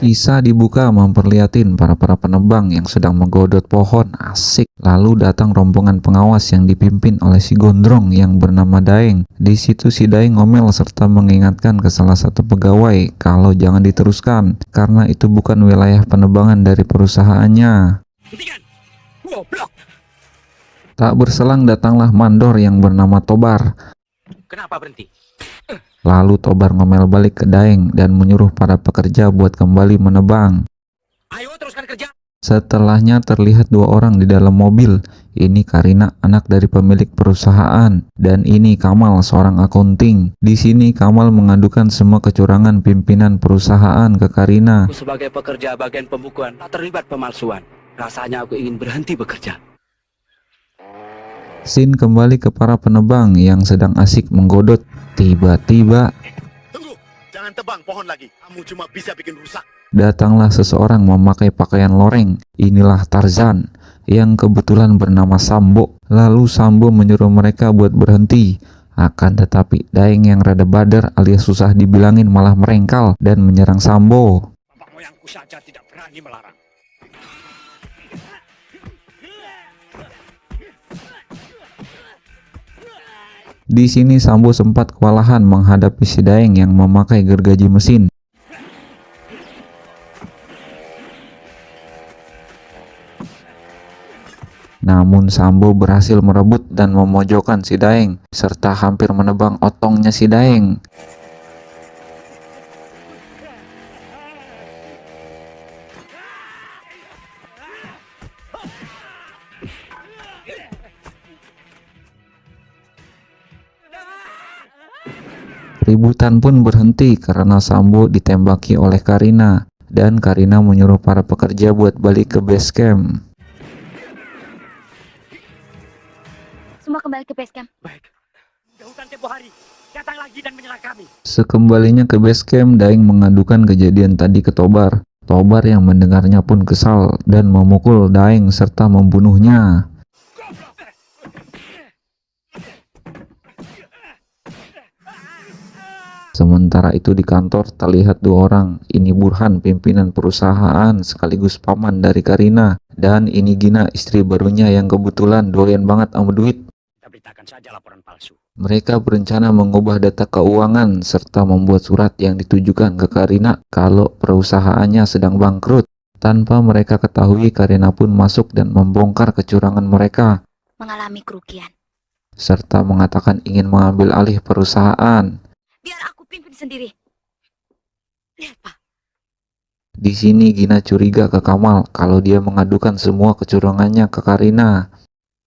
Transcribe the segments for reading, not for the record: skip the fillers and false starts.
Kisah dibuka memperlihatin para penebang yang sedang menggodot pohon. Asik. Lalu datang rombongan pengawas yang dipimpin oleh si gondrong yang bernama Daeng. Di situ si Daeng ngomel serta mengingatkan ke salah satu pegawai kalau jangan diteruskan karena itu bukan wilayah penebangan dari perusahaannya. Tak berselang datanglah mandor yang bernama Tobar. Kenapa berhenti? Lalu Tobar ngomel balik ke Daeng dan menyuruh para pekerja buat kembali menebang. Ayo teruskan kerja. Setelahnya terlihat dua orang di dalam mobil. Ini Karina, anak dari pemilik perusahaan, dan ini Kamal, seorang akunting. Di sini Kamal mengadukan semua kecurangan pimpinan perusahaan ke Karina. Aku sebagai pekerja bagian pembukuan tak terlibat pemalsuan. Rasanya aku ingin berhenti bekerja. Scene kembali ke para penebang yang sedang asik menggodot. Tiba-tiba Tunggu, jangan tebang pohon lagi. Kamu cuma bisa bikin rusak. datanglah seseorang memakai pakaian loreng. Inilah Tarzan yang kebetulan bernama Sambo. Lalu Sambo menyuruh mereka buat berhenti. Akan tetapi Daeng yang rada badar alias susah dibilangin malah merengkal dan menyerang Sambo. Bapak moyangku saja tidak berani melarang. Di sini Sambo sempat kewalahan menghadapi si Daeng yang memakai gergaji mesin. Namun Sambo berhasil merebut dan memojokkan si Daeng serta hampir menebang otongnya si Daeng. Ributan pun berhenti karena Sambo ditembaki oleh Karina dan Karina menyuruh para pekerja buat balik ke base camp. Semua kembali ke base camp. Baik. Ke hutan tempo hari. Datang lagi dan menyerang kami. Sekembalinya ke base camp, Daeng mengadukan kejadian tadi ke Tobar. Tobar yang mendengarnya pun kesal dan memukul Daeng serta membunuhnya. Sementara itu di kantor terlihat dua orang. Ini Burhan, pimpinan perusahaan sekaligus paman dari Karina. Dan ini Gina, istri barunya yang kebetulan doyan banget sama duit. Kita beritakan saja laporan palsu. Mereka berencana mengubah data keuangan serta membuat surat yang ditujukan ke Karina kalau perusahaannya sedang bangkrut. Tanpa mereka ketahui, Karina pun masuk dan membongkar kecurangan mereka Mengalami kerugian. serta mengatakan ingin mengambil alih perusahaan. Biar aku pimpin sendiri. Lihat, Pak. Di sini Gina curiga ke Kamal kalau dia mengadukan semua kecurangannya ke Karina.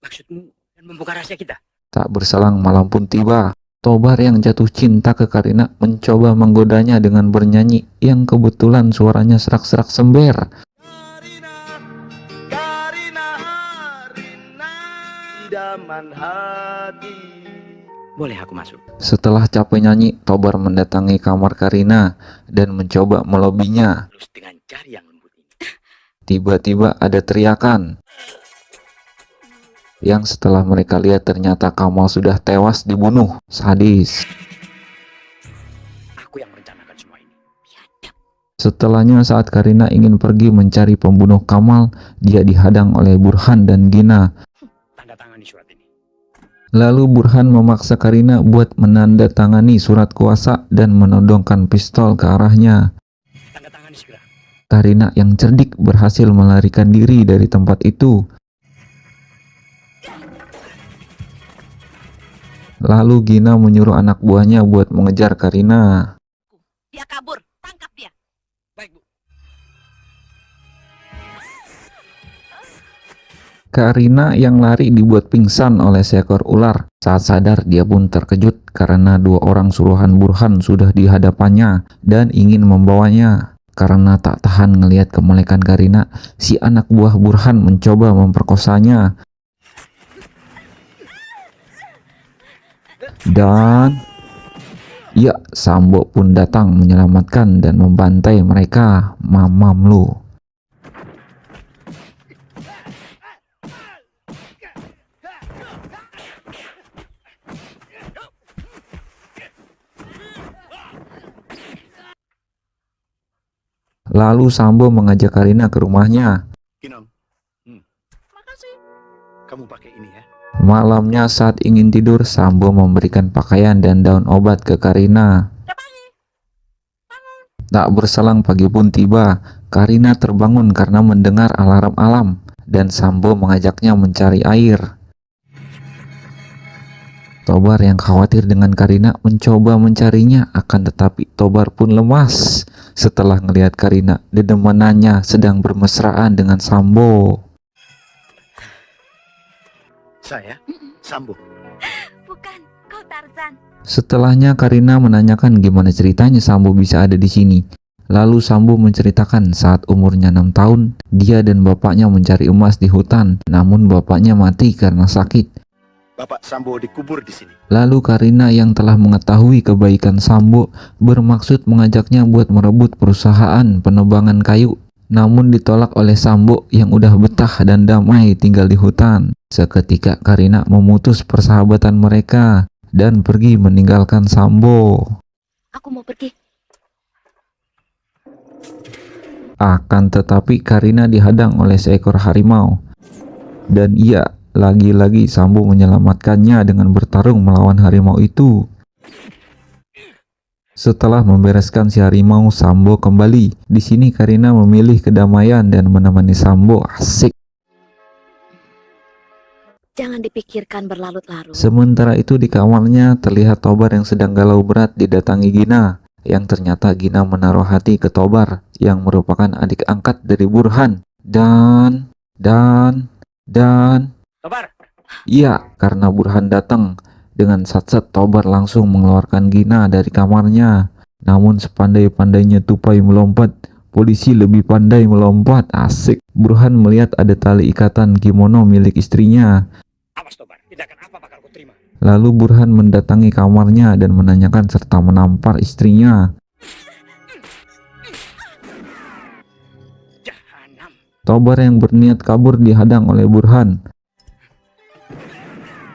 Maksudmu dan membuka rahasia kita? Tak berselang malam pun tiba. Tobar yang jatuh cinta ke Karina mencoba menggodanya dengan bernyanyi yang kebetulan suaranya serak-serak sember. Karina, Karina, Karina, idaman hati. Boleh aku masuk? Setelah capek nyanyi, Tobar mendatangi kamar Karina dan mencoba melobinya. Terus dengan jari yang lembut ini. Tiba-tiba ada teriakan. Yang setelah mereka lihat ternyata Kamal sudah tewas dibunuh. Sadis. Aku yang merencanakan semua ini. Setelahnya saat Karina ingin pergi mencari pembunuh Kamal, dia dihadang oleh Burhan dan Gina. Tanda tangani surat ini. Lalu Burhan memaksa Karina buat menandatangani surat kuasa dan menodongkan pistol ke arahnya. Tanda tangani segera. Karina yang cerdik berhasil melarikan diri dari tempat itu. Lalu Gina menyuruh anak buahnya buat mengejar Karina. Dia kabur. Tangkap dia. Baik, Bu. Karina yang lari dibuat pingsan oleh seekor ular. Saat sadar dia pun terkejut karena dua orang suruhan Burhan sudah di hadapannya dan ingin membawanya. Karena tak tahan ngelihat kemelekan Karina, si anak buah Burhan mencoba memperkosanya. Dan ya, Sambo pun datang menyelamatkan dan membantai mereka. Mamam lu. Lalu Sambo mengajak Karina ke rumahnya. Kinong. Makasih. Kamu pakai ini ya. Malamnya saat ingin tidur, Sambo memberikan pakaian dan daun obat ke Karina. Tak berselang pagi pun tiba. Karina terbangun karena mendengar alarm alam dan Sambo mengajaknya mencari air. Tobar yang khawatir dengan Karina mencoba mencarinya, akan tetapi Tobar pun lemas setelah melihat Karina dedemanannya sedang bermesraan dengan Sambo. Saya, Sambo. Bukan, kau Tarzan. Setelahnya Karina menanyakan gimana ceritanya Sambo bisa ada di sini. Lalu Sambo menceritakan saat umurnya 6 tahun, dia dan bapaknya mencari emas di hutan, namun bapaknya mati karena sakit. Bapak Sambo dikubur di sini. Lalu Karina yang telah mengetahui kebaikan Sambo bermaksud mengajaknya buat merebut perusahaan penebangan kayu. Namun ditolak oleh Sambo yang udah betah dan damai tinggal di hutan. Seketika Karina memutus persahabatan mereka dan pergi meninggalkan Sambo. Aku mau pergi. Akan tetapi Karina dihadang oleh seekor harimau. Dan iya, lagi-lagi Sambo menyelamatkannya dengan bertarung melawan harimau itu. Setelah membereskan si harimau, Sambo kembali. Di sini Karina memilih kedamaian dan menemani Sambo. Asik. Jangan dipikirkan berlarut-larut. Sementara itu di kamarnya terlihat Tobar yang sedang galau berat didatangi Gina. Yang ternyata Gina menaruh hati ke Tobar yang merupakan adik angkat dari Burhan. Dan Tobar, iya, karena Burhan datang. Dengan sat-sat Tobar langsung mengeluarkan Gina dari kamarnya. Namun sepandai-pandainya tupai melompat, polisi lebih pandai melompat. Asik. Burhan melihat ada tali ikatan kimono milik istrinya. awas Tobar, tindakan apa bakal ku terima. Lalu Burhan mendatangi kamarnya dan menanyakan serta menampar istrinya. Jahanam. Tobar yang berniat kabur dihadang oleh Burhan.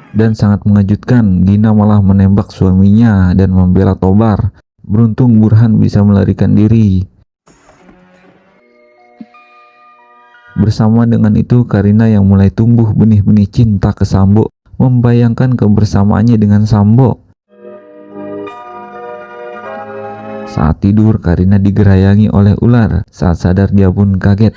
Dan sangat mengejutkan, Gina malah menembak suaminya dan membela Tobar. Beruntung Burhan bisa melarikan diri. Bersama dengan itu, Karina yang mulai tumbuh benih-benih cinta ke Sambo, membayangkan kebersamaannya dengan Sambo. Saat tidur, Karina digerayangi oleh ular. Saat sadar dia pun kaget.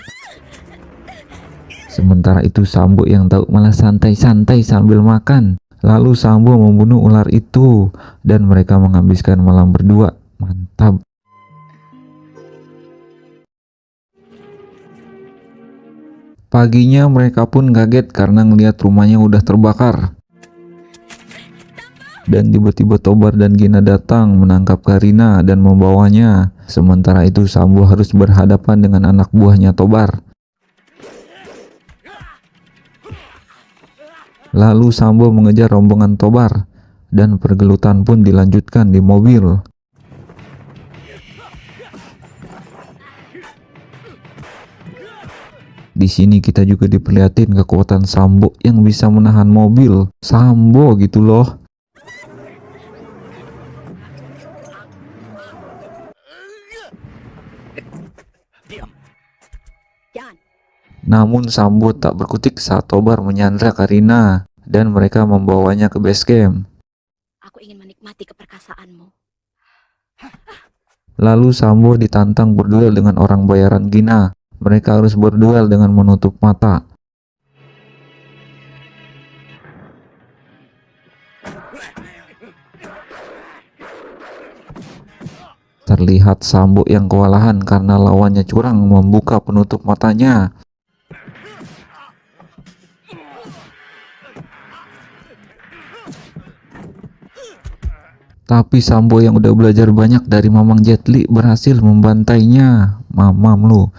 Sementara itu Sambo yang tahu malah santai-santai sambil makan. Lalu Sambo membunuh ular itu dan mereka menghabiskan malam berdua. Mantap. Paginya mereka pun kaget karena ngelihat rumahnya udah terbakar. Dan tiba-tiba Tobar dan Gina datang menangkap Karina dan membawanya. Sementara itu Sambo harus berhadapan dengan anak buahnya Tobar. Lalu Sambo mengejar rombongan Tobar dan pergelutan pun dilanjutkan di mobil. Di sini kita juga diperlihatin kekuatan Sambo yang bisa menahan mobil. Sambo gitu loh. Diam. Jangan. Namun Sambo tak berkutik saat Tobar menyandra Karina dan mereka membawanya ke base camp. Aku ingin menikmati keperkasaanmu. Lalu Sambo ditantang berduel dengan orang bayaran Gina. Mereka harus berduel dengan menutup mata. Terlihat Sambo yang kewalahan karena lawannya curang membuka penutup matanya. Tapi Sambo yang udah belajar banyak dari Mamang Jet Li berhasil membantainya. Mamam lu.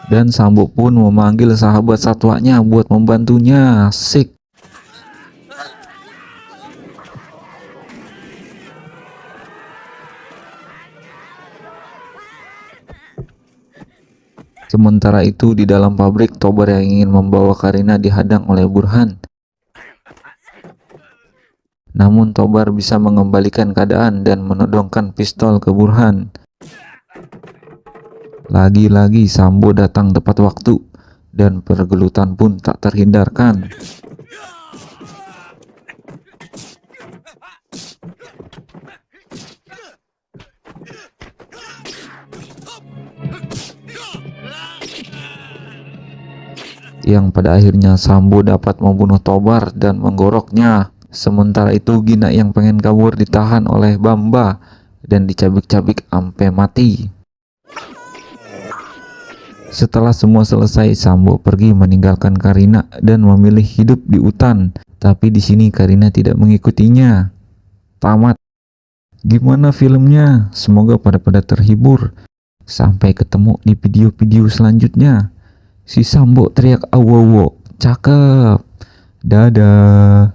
Dan Sambo pun memanggil sahabat satwanya buat membantunya. Asik. Sementara itu di dalam pabrik, Tobar yang ingin membawa Karina dihadang oleh Burhan. Namun Tobar bisa mengembalikan keadaan dan menodongkan pistol ke Burhan. Lagi-lagi Sambo datang tepat waktu dan pergelutan pun tak terhindarkan. Yang pada akhirnya Sambo dapat membunuh Tobar dan menggoroknya. Sementara itu Gina yang pengen kabur ditahan oleh Bamba dan dicabik-cabik sampai mati. Setelah semua selesai, Sambo pergi meninggalkan Karina dan memilih hidup di hutan. Tapi di sini Karina tidak mengikutinya. Tamat. Gimana filmnya? Semoga pada terhibur. Sampai ketemu di video-video selanjutnya. Si Sambo teriak awowo, cakep. Dadah.